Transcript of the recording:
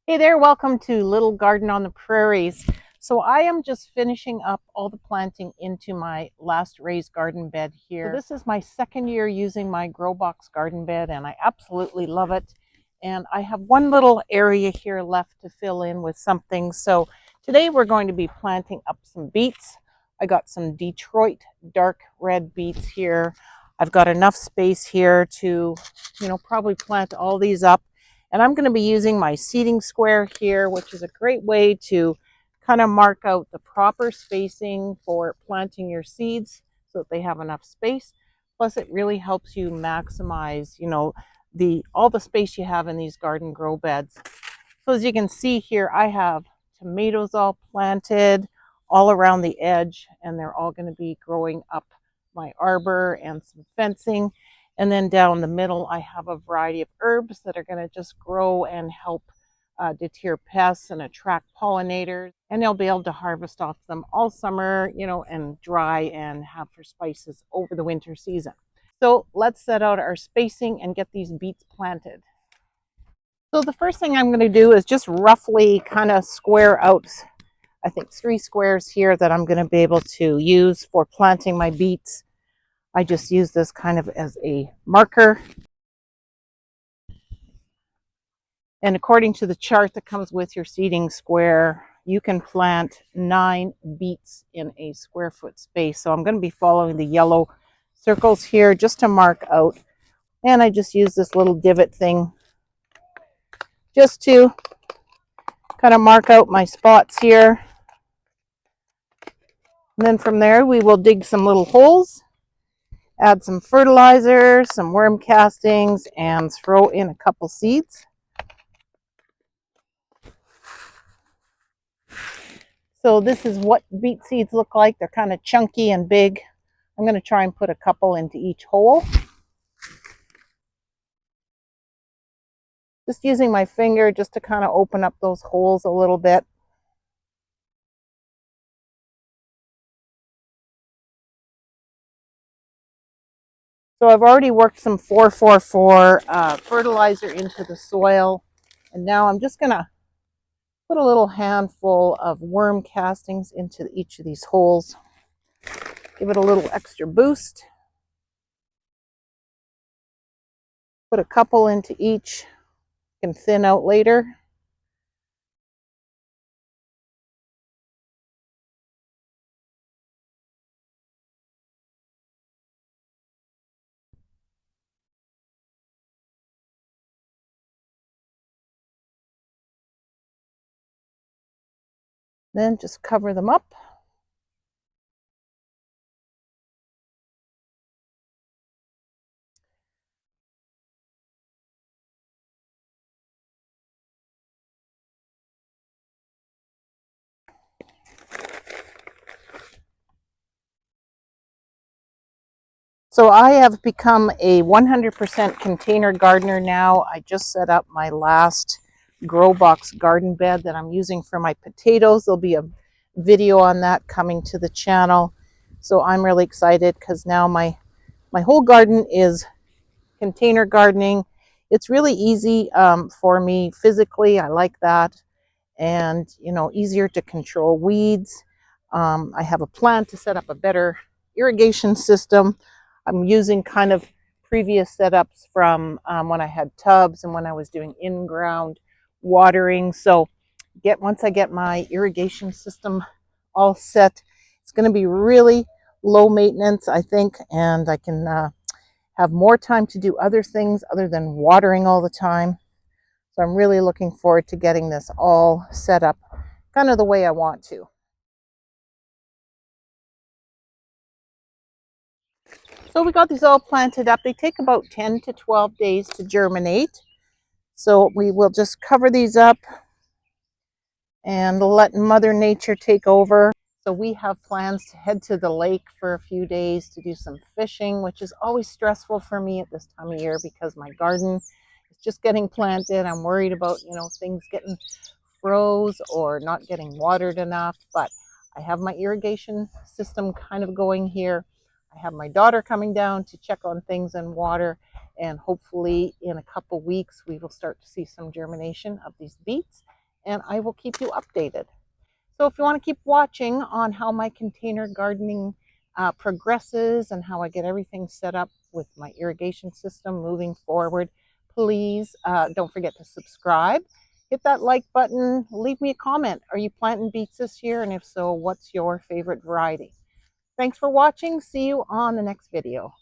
Hey there, welcome to Little Garden on the Prairies. So I am just finishing up all the planting into my last raised garden bed here. So this is my second year using my grow box garden bed and I absolutely love it. And I have one little area here left to fill in with something. So today we're going to be planting up some beets. I got some Detroit dark red beets here. I've got enough space here to, probably plant all these up. And I'm going to be using my seeding square here, which is a great way to kind of mark out the proper spacing for planting your seeds so that they have enough space. Plus, it really helps you maximize, all the space you have in these garden grow beds. So as you can see here, I have tomatoes all planted all around the edge, and they're all going to be growing up my arbor and some fencing. And then down the middle, I have a variety of herbs that are going to just grow and help deter pests and attract pollinators. And they'll be able to harvest off them all summer, and dry and have for spices over the winter season. So let's set out our spacing and get these beets planted. So the first thing I'm going to do is just roughly kind of square out, I think 3 squares here that I'm going to be able to use for planting my beets. I just use this kind of as a marker. And according to the chart that comes with your seeding square, you can plant 9 beets in a square foot space. So I'm going to be following the yellow circles here just to mark out. And I just use this little divot thing just to kind of mark out my spots here. And then from there, we will dig some little holes, add some fertilizer, some worm castings, and throw in a couple seeds. So this is what beet seeds look like. They're kind of chunky and big. I'm going to try and put a couple into each hole. Just using my finger just to kind of open up those holes a little bit. So I've already worked some 444 fertilizer into the soil. And now I'm just going to put a little handful of worm castings into each of these holes. Give it a little extra boost. Put a couple into each. Can thin out later. Then just cover them up. So I have become a 100% container gardener now. I just set up my last grow box garden bed that I'm using for my potatoes. There'll be a video on that coming to the channel. So I'm really excited because now my whole garden is container gardening. It's really easy for me physically. I like that. And, easier to control weeds. I have a plan to set up a better irrigation system. I'm using kind of previous setups from when I had tubs and when I was doing in-ground watering. So once I get my irrigation system all set, it's going to be really low maintenance, I think, and I can have more time to do other things other than watering all the time. So I'm really looking forward to getting this all set up kind of the way I want to. So we got these all planted up. They take about 10 to 12 days to germinate. So we will just cover these up and let Mother Nature take over. So we have plans to head to the lake for a few days to do some fishing, which is always stressful for me at this time of year because my garden is just getting planted. I'm worried about, things getting froze or not getting watered enough, but I have my irrigation system kind of going here. I have my daughter coming down to check on things and water, and hopefully in a couple weeks we will start to see some germination of these beets, and I will keep you updated. So if you want to keep watching on how my container gardening progresses and how I get everything set up with my irrigation system moving forward, please don't forget to subscribe. Hit that like button. Leave me a comment. Are you planting beets this year? And if so, what's your favorite variety? Thanks for watching. See you on the next video.